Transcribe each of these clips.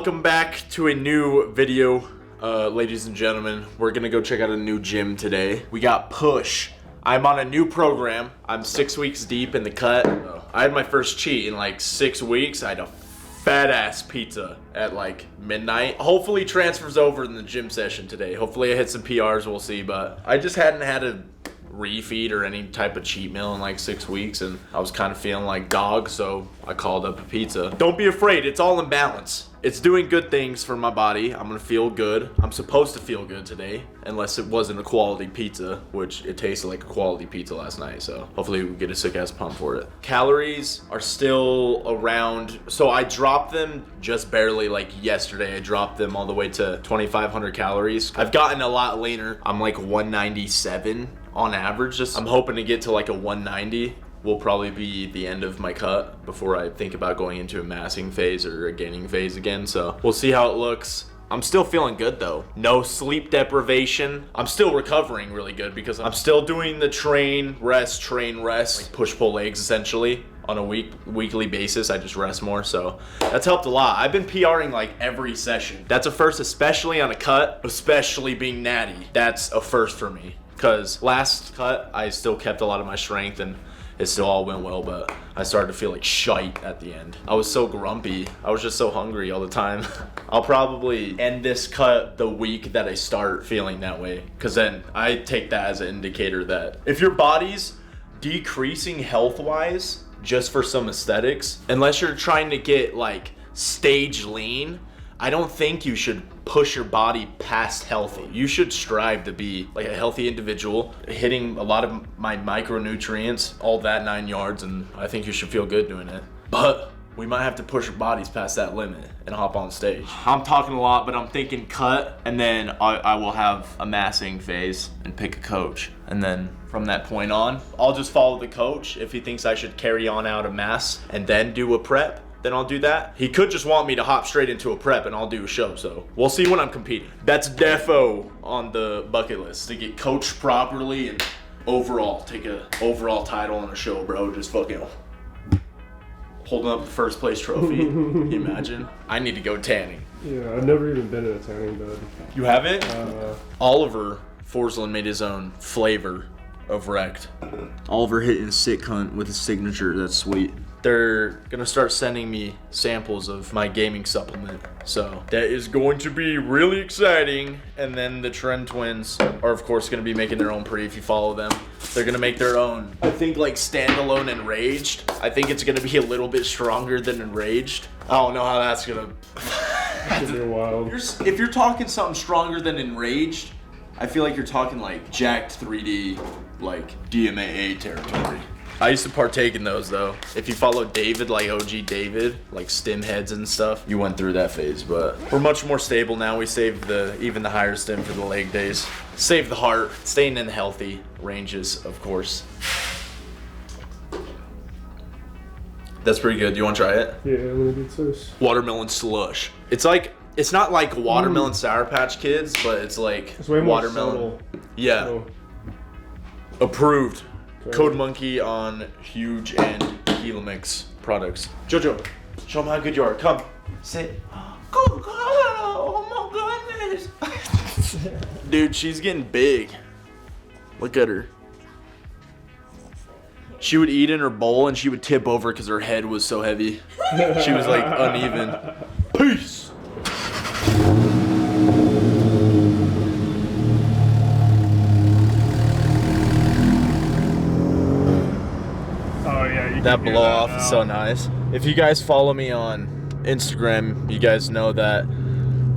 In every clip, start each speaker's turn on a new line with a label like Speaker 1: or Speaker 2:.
Speaker 1: Welcome back to a new video, ladies and gentlemen. We're gonna go check out a new gym today. We got Push. I'm on a new program. I'm 6 weeks deep in the cut. I had my first cheat in like 6 weeks. I had a fat ass pizza at like midnight. Hopefully transfers over in the gym session today. Hopefully I hit some PRs, we'll see, but I just hadn't had a refeed or any type of cheat meal in like 6 weeks, and I was kind of feeling like dog, so I called up a pizza. Don't be afraid, it's all in balance. It's doing good things for my body. I'm gonna feel good. I'm supposed to feel good today, unless it wasn't a quality pizza, which it tasted like a quality pizza last night, so hopefully we get a sick ass pump for it. Calories are still around, so I dropped them just barely like yesterday. I dropped them all the way to 2,500 calories. I've gotten a lot leaner. I'm like 197 on average. I'm hoping to get to like a 190. Will probably be the end of my cut before I think about going into a massing phase or a gaining phase again. So we'll see how it looks. I'm still feeling good though. No sleep deprivation. I'm still recovering really good because I'm still doing the train, rest, like push-pull legs essentially on a weekly basis. I just rest more, so that's helped a lot. I've been PRing like every session. That's a first, especially on a cut, especially being natty. That's a first for me because last cut I still kept a lot of my strength and it still all went well, but I started to feel like shite at the end. I was so grumpy. I was just so hungry all the time. I'll probably end this cut the week that I start feeling that way, because then I take that as an indicator that if your body's decreasing health-wise just for some aesthetics, unless you're trying to get like stage lean, I don't think you should push your body past healthy. You should strive to be like a healthy individual, hitting a lot of my micronutrients, all that 9 yards, and I think you should feel good doing it. But we might have to push our bodies past that limit and hop on stage. I'm talking a lot, but I'm thinking cut, and then I will have a massing phase and pick a coach. And then from that point on, I'll just follow the coach. If he thinks I should carry on out a mass and then do a prep, then I'll do that. He could just want me to hop straight into a prep and I'll do a show, so we'll see when I'm competing. That's defo on the bucket list, to get coached properly and take a overall title on a show, bro. Just fucking holding up the first place trophy. Can you imagine? I need to go tanning.
Speaker 2: Yeah, I've never even been in a tanning bed.
Speaker 1: You haven't? Oliver Forsland made his own flavor of Wrecked. Oliver hitting sick hunt with his signature. That's sweet. They're gonna start sending me samples of my gaming supplement, so that is going to be really exciting. And then the Trend Twins are of course gonna be making their own pre. If you follow them, they're gonna make their own, I think, like standalone Enraged. I think it's gonna be a little bit stronger than Enraged. I don't know how that's gonna
Speaker 2: Be wild.
Speaker 1: If you're talking something stronger than Enraged, I feel like you're talking like jacked 3D, like DMAA territory. I used to partake in those though. If you follow David, like OG David, like stim heads and stuff, you went through that phase, but we're much more stable now. We saved even the higher stim for the leg days. Save the heart, staying in the healthy ranges, of course. That's pretty good. Do you want to try it?
Speaker 2: Yeah, I'm gonna get this.
Speaker 1: Watermelon slush. It's not like watermelon Sour Patch Kids, but it's like
Speaker 2: it's way more
Speaker 1: watermelon.
Speaker 2: subtle.
Speaker 1: Yeah.
Speaker 2: So,
Speaker 1: approved. Code Monkey on Huge and Helix products. Jojo, show them how good you are. Come, sit. Oh my goodness. Dude, she's getting big. Look at her. She would eat in her bowl and she would tip over because her head was so heavy. She was like uneven. Peace. That blow off is so nice. If you guys follow me on Instagram, you guys know that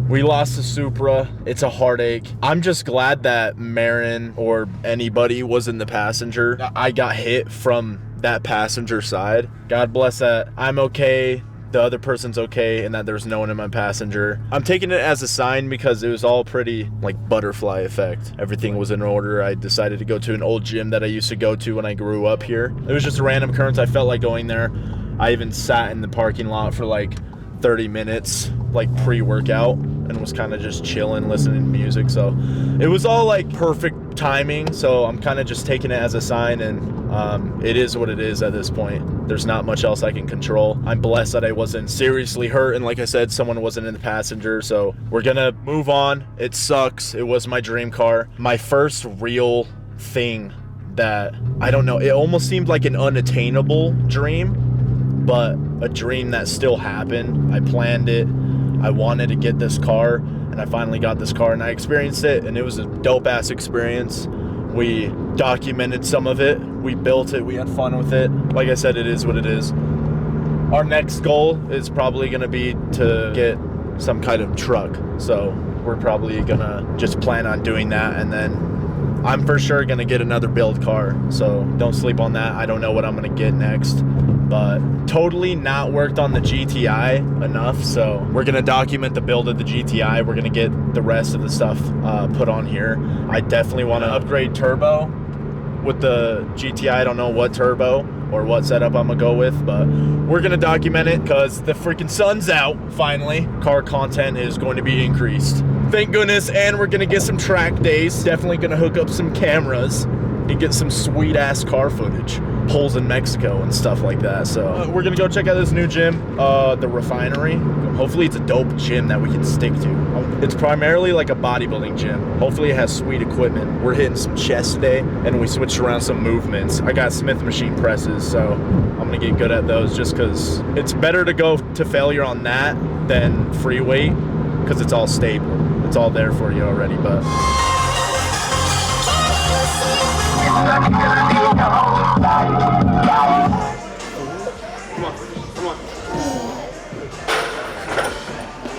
Speaker 1: we lost the Supra. It's a heartache. I'm just glad that Marin or anybody was in the passenger. I got hit from that passenger side. God bless that I'm okay, the other person's okay, and that there's no one in my passenger. I'm taking it as a sign because it was all pretty like butterfly effect. Everything was in order. I decided to go to an old gym that I used to go to when I grew up here. It was just a random occurrence. I felt like going there. I even sat in the parking lot for like 30 minutes, like pre-workout. and was kind of just chilling, listening to music. So it was all like perfect timing. So I'm kind of just taking it as a sign, and it is what it is at this point. There's not much else I can control. I'm blessed that I wasn't seriously hurt, and like I said, someone wasn't in the passenger. So we're gonna move on. It sucks. It was my dream car. My first real thing that, I don't know, it almost seemed like an unattainable dream, but a dream that still happened. I planned it. I wanted to get this car, and I finally got this car, and I experienced it, and it was a dope ass experience. We documented some of it. We built it. We had fun with it. Like I said, it is what it is. Our next goal is probably gonna be to get some kind of truck. So we're probably gonna just plan on doing that, and then I'm for sure gonna get another build car, so don't sleep on that. I don't know what I'm gonna get next, but totally not worked on the GTI enough, so we're gonna document the build of the GTI. We're gonna get the rest of the stuff put on here. I definitely want to upgrade turbo with the GTI. I don't know what turbo or what setup I'm gonna go with, but we're gonna document it because the freaking sun's out finally. Car content is going to be increased, thank goodness, and we're gonna get some track days. Definitely gonna hook up some cameras and get some sweet ass car footage, holes in Mexico and stuff like that. So we're gonna go check out this new gym, the Refinery. Hopefully it's a dope gym that we can stick to. It's primarily like a bodybuilding gym. Hopefully it has sweet equipment. We're hitting some chest today, and we switched around some movements. I got Smith machine presses, so I'm gonna get good at those, just because it's better to go to failure on that than free weight, because it's all stable. It's all there for you already. But
Speaker 3: Come on.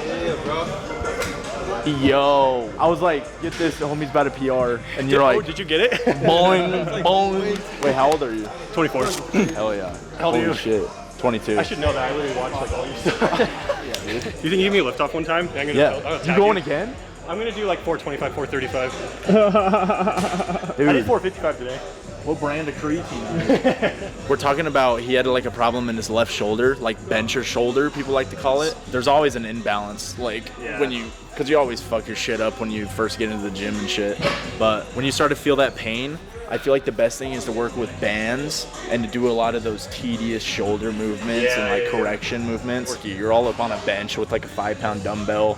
Speaker 3: Yeah, bro.
Speaker 1: yo, I was like, get this, the homie's about a PR, and you're like,
Speaker 4: did you get it?
Speaker 1: boing, boing. Wait, how old are you?
Speaker 4: 24.
Speaker 1: Hell yeah.
Speaker 4: How old are you?
Speaker 1: Shit. 22.
Speaker 4: I should know that. I literally watched like all your stuff.
Speaker 1: Yeah, dude.
Speaker 4: You think you give me a lift off one time? I'm gonna
Speaker 1: You going again?
Speaker 4: I'm gonna do like 425, 435.
Speaker 1: Dude.
Speaker 4: I did 455 today.
Speaker 1: What brand of creatine? We're talking about he had like a problem in his left shoulder, like bencher shoulder, people like to call it. There's always an imbalance, like when you, because you always fuck your shit up when you first get into the gym and shit. But when you start to feel that pain, I feel like the best thing is to work with bands and to do a lot of those tedious shoulder movements and like correction movements. You're all up on a bench with like a 5-pound dumbbell,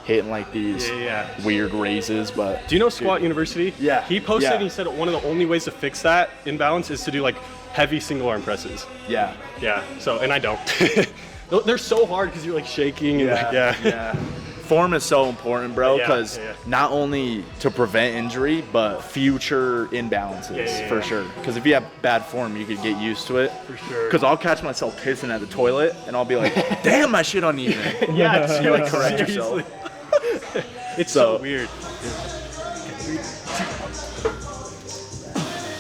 Speaker 1: hitting like these weird raises. But
Speaker 4: do you know Squat University?
Speaker 1: Yeah.
Speaker 4: He posted and he said one of the only ways to fix that imbalance is to do like heavy single arm presses.
Speaker 1: Yeah.
Speaker 4: So, and I don't. They're so hard because you're like shaking and
Speaker 1: yeah. Form is so important, bro, because not only to prevent injury, but future imbalances, for sure. Because if you have bad form, you could get used to it. For sure. Because I'll catch myself pissing at the toilet, and I'll be like, damn, my shit uneven.
Speaker 4: Yeah,
Speaker 1: you like correct yourself.
Speaker 4: It's so weird.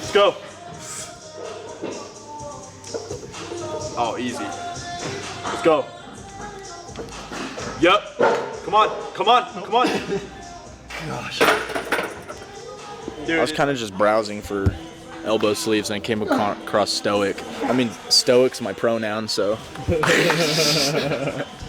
Speaker 4: Let's go.
Speaker 1: Oh, easy. Let's go. Yep. Come on. Gosh. Dude, I was kind of just browsing for elbow sleeves and I came across Stoic. I mean, Stoic's my pronoun, so.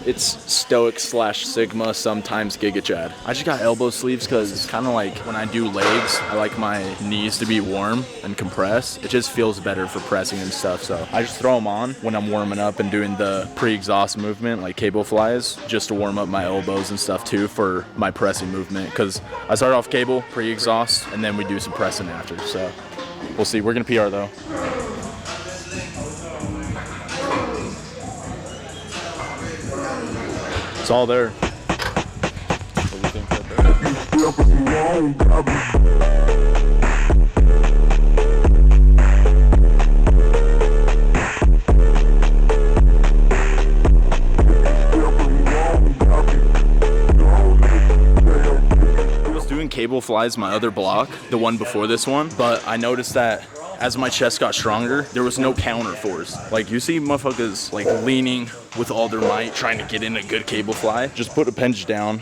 Speaker 1: It's Stoic/Sigma, sometimes Giga Chad. I just got elbow sleeves because it's kind of like when I do legs, I like my knees to be warm and compress. It just feels better for pressing and stuff, so I just throw them on when I'm warming up and doing the pre-exhaust movement, like cable flies, just to warm up my elbows and stuff too for my pressing movement. Because I start off cable, pre-exhaust, and then we do some pressing after, so we'll see. We're gonna PR though. It's all there. What do you think right I was doing cable flies my other block, the one before this one, but I noticed that as my chest got stronger, there was no counter force. Like, you see motherfuckers like leaning with all their might, trying to get in a good cable fly. Just put a bench down.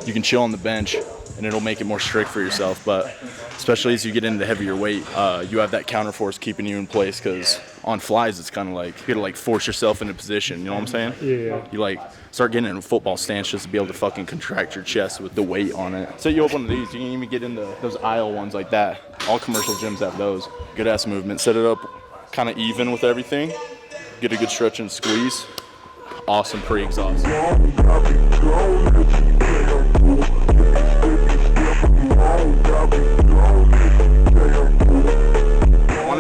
Speaker 1: You can chill on the bench and it'll make it more strict for yourself. But especially as you get into heavier weight, you have that counter force keeping you in place, because on flies it's kind of like you gotta like force yourself into position, you know what I'm saying?
Speaker 2: Yeah.
Speaker 1: You like start getting in a football stance just to be able to fucking contract your chest with the weight on it. Set you up one of these, you can even get into those aisle ones like that. All commercial gyms have those. Good ass movement. Set it up kind of even with everything. Get a good stretch and squeeze. Awesome pre-exhaust. I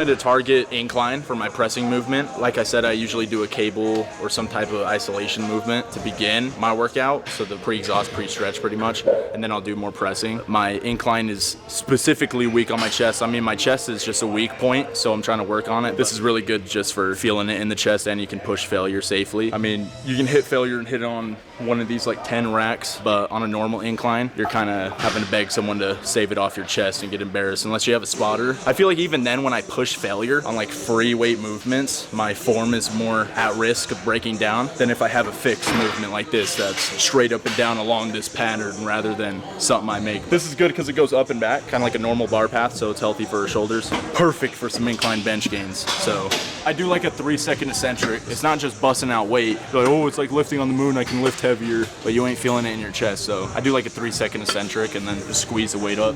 Speaker 1: wanted to target incline for my pressing movement. Like I said, I usually do a cable or some type of isolation movement to begin my workout, so the pre-exhaust, pre-stretch pretty much, and then I'll do more pressing. My incline is specifically weak on my chest. I mean, my chest is just a weak point, so I'm trying to work on it. This is really good just for feeling it in the chest, and you can push failure safely. I mean, you can hit failure and hit it on one of these like 10 racks, but on a normal incline, you're kind of having to beg someone to save it off your chest and get embarrassed unless you have a spotter. I feel like even then when I push failure on like free weight movements, my form is more at risk of breaking down than if I have a fixed movement like this that's straight up and down along this pattern rather than something I make. This is good because it goes up and back, kind of like a normal bar path, so it's healthy for our shoulders. Perfect for some incline bench gains. So I do like a 3-second eccentric. It's not just busting out weight. You're like, oh, it's like lifting on the moon, I can lift heavier, but you ain't feeling it in your chest. So I do like a 3-second eccentric and then just squeeze the weight up.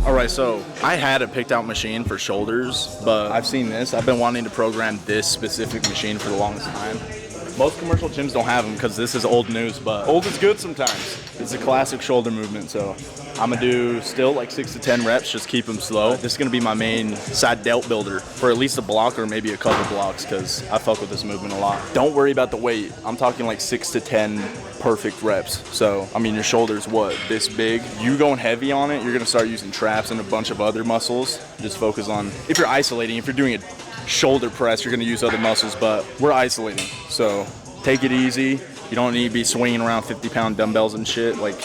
Speaker 1: Alright, so I had a picked out machine for shoulders, but I've seen this. I've been wanting to program this specific machine for the longest time. Most commercial gyms don't have them because this is old news, but old is good sometimes. It's a classic shoulder movement, so I'm gonna do still like 6 to 10 reps, just keep them slow. This is gonna be my main side delt builder for at least a block or maybe a couple blocks, because I fuck with this movement a lot. Don't worry about the weight. I'm talking like 6 to 10 perfect reps. So, I mean, your shoulder's what, this big? You going heavy on it, you're gonna start using traps and a bunch of other muscles. Just focus on, if you're isolating, if you're doing a shoulder press, you're gonna use other muscles, but we're isolating. So take it easy. You don't need to be swinging around 50-pound dumbbells and shit like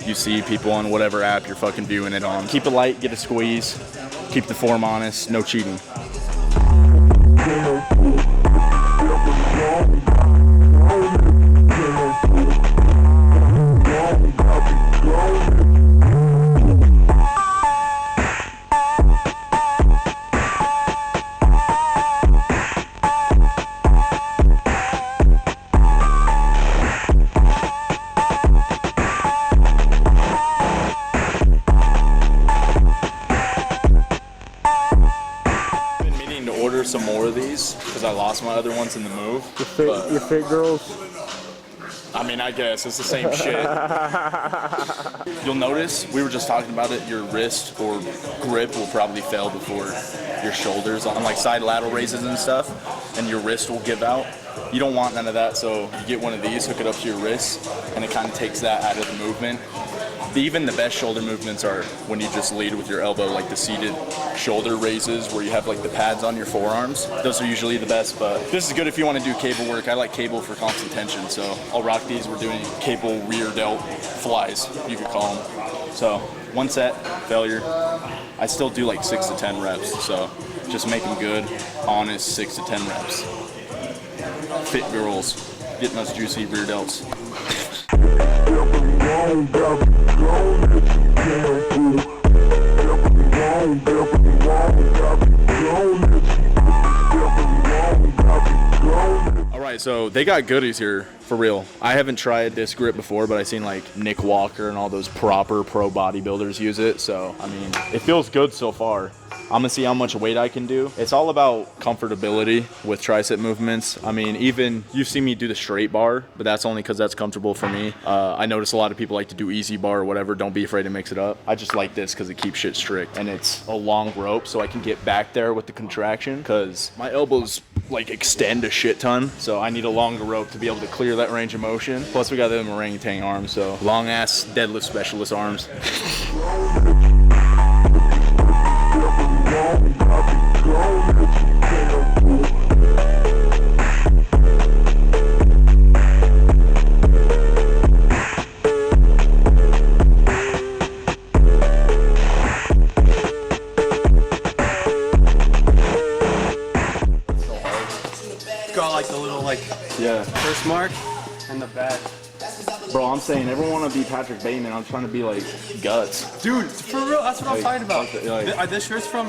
Speaker 1: you see people on whatever app you're fucking viewing it on. Keep it light, get a squeeze, keep the form honest, no cheating. Some more of these because I lost my other ones in the move.
Speaker 2: You fit girls?
Speaker 1: I mean, I guess it's the same shit. You'll notice, we were just talking about it, your wrist or grip will probably fail before your shoulders on like side lateral raises and stuff, and your wrist will give out. You don't want none of that, so you get one of these, hook it up to your wrist, and it kind of takes that out of the movement. Even the best shoulder movements are when you just lead with your elbow, like the seated shoulder raises where you have like the pads on your forearms. Those are usually the best, but this is good if you want to do cable work. I like cable for constant tension, so I'll rock these. We're doing cable rear delt flies, you could call them. So 1 set, failure. I still do like 6 to 10 reps, so just make them good, honest 6 to 10 reps. Fit girls, getting those juicy rear delts. Alright, so they got goodies here, for real. I haven't tried this grip before, but I've seen like Nick Walker and all those proper pro bodybuilders use it, so I mean, it feels good so far. I'm gonna see how much weight I can do. It's all about comfortability with tricep movements. I mean, even you've seen me do the straight bar, but that's only because that's comfortable for me. I notice a lot of people like to do easy bar or whatever. Don't be afraid to mix it up. I just like this because it keeps shit strict, and it's a long rope, so I can get back there with the contraction because my elbows like extend a shit ton, so I need a longer rope to be able to clear that range of motion. Plus we got them orangutan arms, so long ass deadlift specialist arms.
Speaker 3: bad.
Speaker 1: Bro, I'm saying everyone want to be Patrick Bateman. I'm trying to be like Guts.
Speaker 3: Dude, for real, that's what I'm talking about.
Speaker 1: like-
Speaker 3: This shirt's from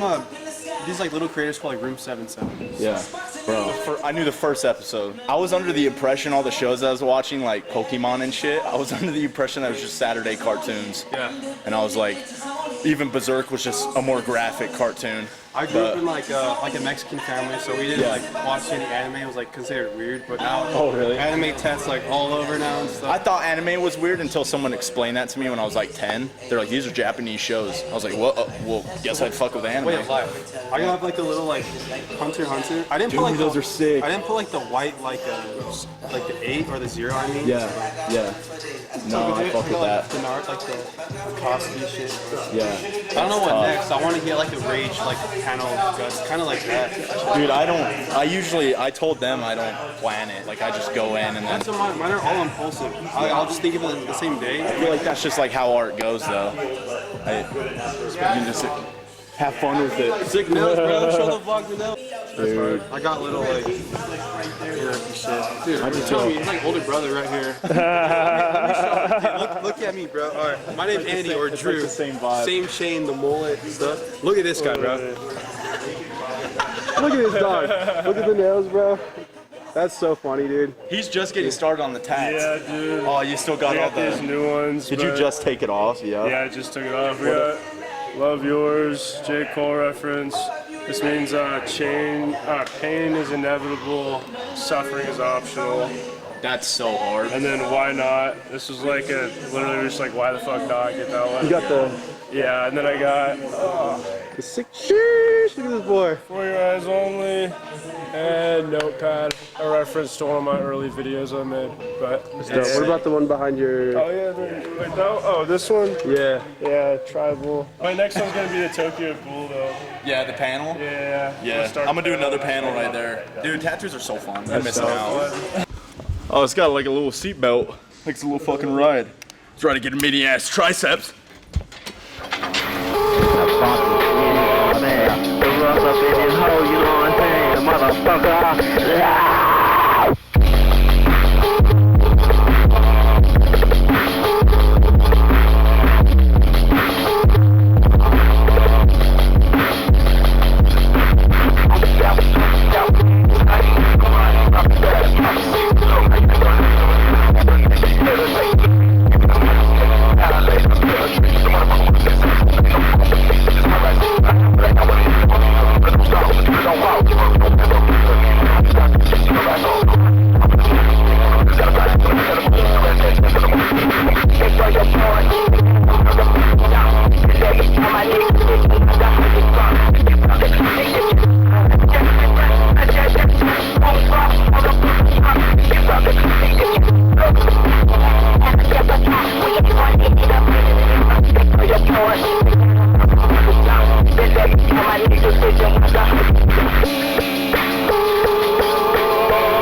Speaker 3: these like little creators called like Room 77.
Speaker 1: Yeah, bro. I knew the first episode. I was under the impression all the shows I was watching, like Pokemon and shit, I was under the impression that it was just Saturday cartoons.
Speaker 3: Yeah.
Speaker 1: And I was like, even Berserk was just a more graphic cartoon.
Speaker 3: I grew up in like a Mexican family, so we didn't like watch any anime. It was like considered weird, but now anime tests like all over now and stuff.
Speaker 1: I thought anime was weird until someone explained that to me when I was like 10. They're like, these are Japanese shows. I was like, well, guess I'd fuck with anime.
Speaker 3: Way of life. I have like a little like Hunter x Hunter. I didn't put like
Speaker 1: those are sick.
Speaker 3: I didn't put like the white like the 8 or the 0. I mean.
Speaker 1: Yeah. No, I fuck with that.
Speaker 3: The Naruto, like the Cosby shit.
Speaker 1: Yeah.
Speaker 3: I don't know what next. I want to get like a Rage like panel Guts, kind of like that.
Speaker 1: Dude, I told them I don't plan it. Like, I just go in and then.
Speaker 3: That's what mine are all impulsive. I'll just think of it the same day.
Speaker 1: I feel like that's just like how art goes, though. You can just have fun with it.
Speaker 3: Sick nails, bro. Show the vlog the nails.
Speaker 1: Dude.
Speaker 3: I got little like shit. Dude,
Speaker 1: I just
Speaker 3: tell me, he's like older brother right here. Hey, look at me, bro. All right, my name's Andy or Drew.
Speaker 1: Like the same vibe.
Speaker 3: Same chain, the mullet and stuff. Look at this guy, bro. Look at this dog. Look at the nails, bro. That's so funny, dude.
Speaker 1: He's just getting started on the tats.
Speaker 2: Yeah, dude.
Speaker 1: Oh, you still got all
Speaker 2: these
Speaker 1: the.
Speaker 2: new ones.
Speaker 1: Did you just take it off? Yeah.
Speaker 2: Yeah, I just took it off. We got Love Yours, J. Cole reference. This means pain is inevitable, suffering is optional.
Speaker 1: That's so hard.
Speaker 2: And then Why Not? This was like literally just like, why the fuck not? Get that one.
Speaker 3: You got the
Speaker 2: Yeah, and then I got
Speaker 3: sick. Sheesh, look at this boy.
Speaker 2: For Your Eyes Only and Notepad, a reference to one of my early videos I made. But
Speaker 3: What about the one behind your?
Speaker 2: oh yeah, wait, no, oh this one?
Speaker 3: Yeah.
Speaker 2: Tribal. My next one's gonna be the Tokyo Ghoul though.
Speaker 1: Yeah, the panel?
Speaker 2: Yeah.
Speaker 1: I'm gonna do another panel right there. Dude, tattoos are so fun. I'm missing out. Oh, it's got like a little seat belt. Like it's a little fucking ride. Try to get a mini ass triceps.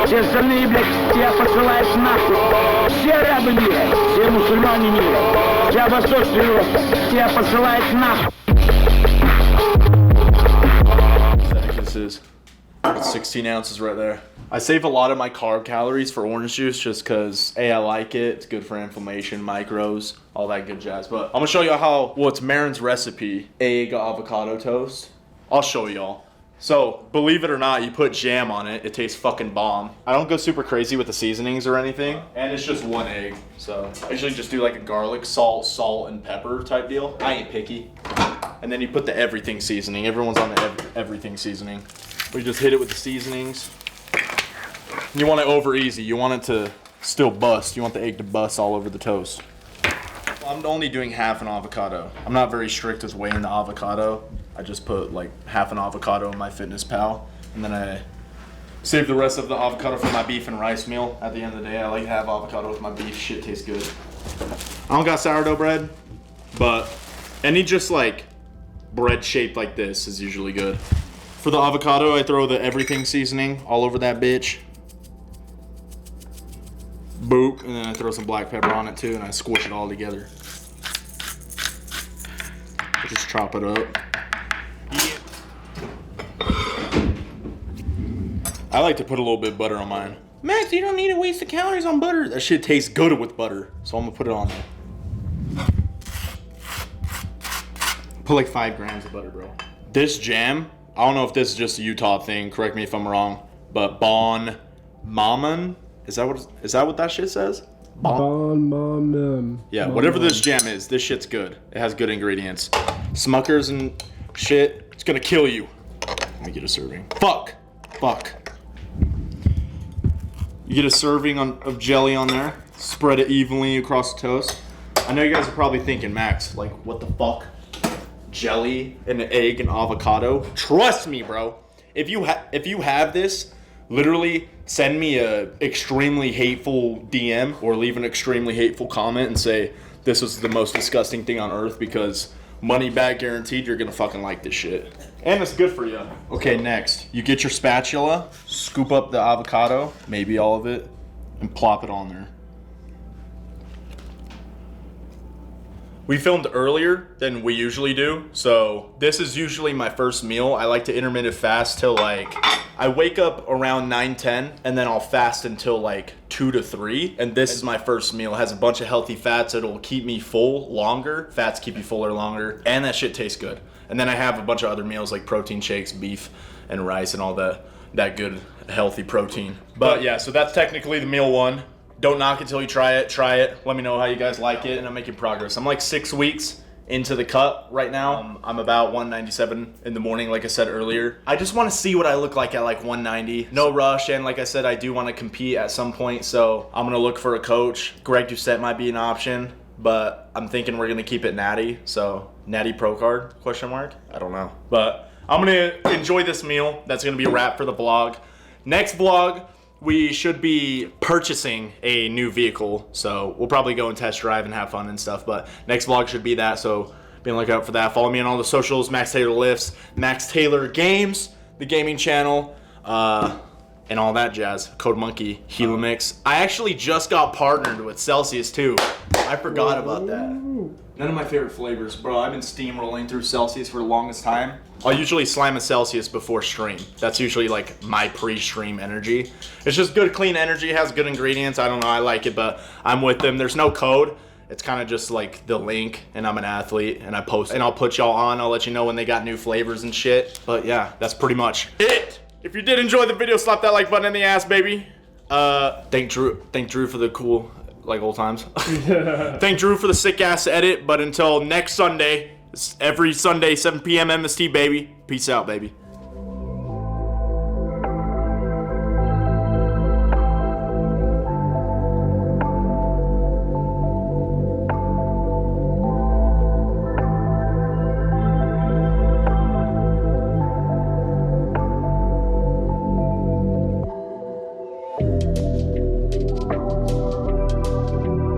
Speaker 5: Все остальные, блядь, тебя посылают нахуй. Все арабы мира, все мусульмане мира. Вся Восточная Европа тебя посылает нахуй.
Speaker 1: This is 16 ounces right there. I save a lot of my carb calories for orange juice just because A, I like it. It's good for inflammation, micros, all that good jazz. But I'm gonna show you how, well, it's Marin's recipe, egg avocado toast. I'll show y'all. So, believe it or not, you put jam on it. It tastes fucking bomb. I don't go super crazy with the seasonings or anything. And it's just one egg. So, I usually just do like a garlic, salt, and pepper type deal. I ain't picky. And then you put the everything seasoning. Everyone's on the everything seasoning. We just hit it with the seasonings. You want it over easy. You want it to still bust. You want the egg to bust all over the toast. I'm only doing half an avocado. I'm not very strict with weighing the avocado. I just put like half an avocado in my Fitness Pal, and then I save the rest of the avocado for my beef and rice meal. At the end of the day, I like to have avocado with my beef. Shit tastes good. I don't got sourdough bread, but any just like bread shaped like this is usually good. For the avocado, I throw the everything seasoning all over that bitch. Boop, and then I throw some black pepper on it too, and I squish it all together. Just chop it up. I like to put a little bit of butter on mine. Max, you don't need to waste the calories on butter. That shit tastes good with butter, so I'm gonna put it on there. Put like 5 grams of butter, bro. This jam, I don't know if this is just a Utah thing. Correct me if I'm wrong, but Bon Mammon, is that what that shit says?
Speaker 2: Bon Mammon.
Speaker 1: Yeah, whatever this jam is, this shit's good. It has good ingredients. Smuckers and shit, it's gonna kill you. Let me get a serving. Fuck. You get a serving of jelly on there. Spread it evenly across the toast. I know you guys are probably thinking, Max, like, what the fuck? Jelly and an egg and avocado? Trust me, bro. If you have this, literally send me a extremely hateful DM or leave an extremely hateful comment and say this was the most disgusting thing on earth, because money back guaranteed, you're gonna fucking like this shit. And it's good for you. Okay, next. You get your spatula, scoop up the avocado, maybe all of it, and plop it on there. We filmed earlier than we usually do, so this is usually my first meal. I like to intermittent fast till like, I wake up around 9-10, and then I'll fast until like 2 to 3, and this is my first meal. It has a bunch of healthy fats. It'll keep me full longer. Fats keep you fuller longer, and that shit tastes good. And then I have a bunch of other meals like protein shakes, beef, and rice, and all that good, healthy protein. But yeah, so that's technically the meal one. Don't knock it till you try it. Try it. Let me know how you guys like it, and I'm making progress. I'm like 6 weeks into the cut right now. I'm about 197 in the morning, like I said earlier. I just want to see what I look like at like 190. No rush, and like I said, I do want to compete at some point, so I'm gonna look for a coach. Greg Doucette might be an option, but I'm thinking we're gonna keep it natty. So natty pro card, question mark? I don't know. But I'm gonna enjoy this meal. That's gonna be a wrap for the vlog. Next vlog, we should be purchasing a new vehicle, so we'll probably go and test drive and have fun and stuff, but next vlog should be that, so be on the lookout for that. Follow me on all the socials, Max Taylor Lifts, Max Taylor Games, the gaming channel, and all that jazz. Code Monkey, Helomix. I actually just got partnered with Celsius too. I forgot about that. None of my favorite flavors, bro. I've been steamrolling through Celsius for the longest time. I'll usually slam a Celsius before stream. That's usually like my pre-stream energy. It's just good, clean energy. It has good ingredients. I don't know. I like it, but I'm with them. There's no code. It's kind of just like the link, and I'm an athlete, and I post, and I'll put y'all on. I'll let you know when they got new flavors and shit. But yeah, that's pretty much it. If you did enjoy the video, slap that like button in the ass, baby. Thank Drew for the cool, like, old times. Thank Drew for the sick ass edit. But until next Sunday, every Sunday, 7 p.m. MST, baby. Peace out, baby.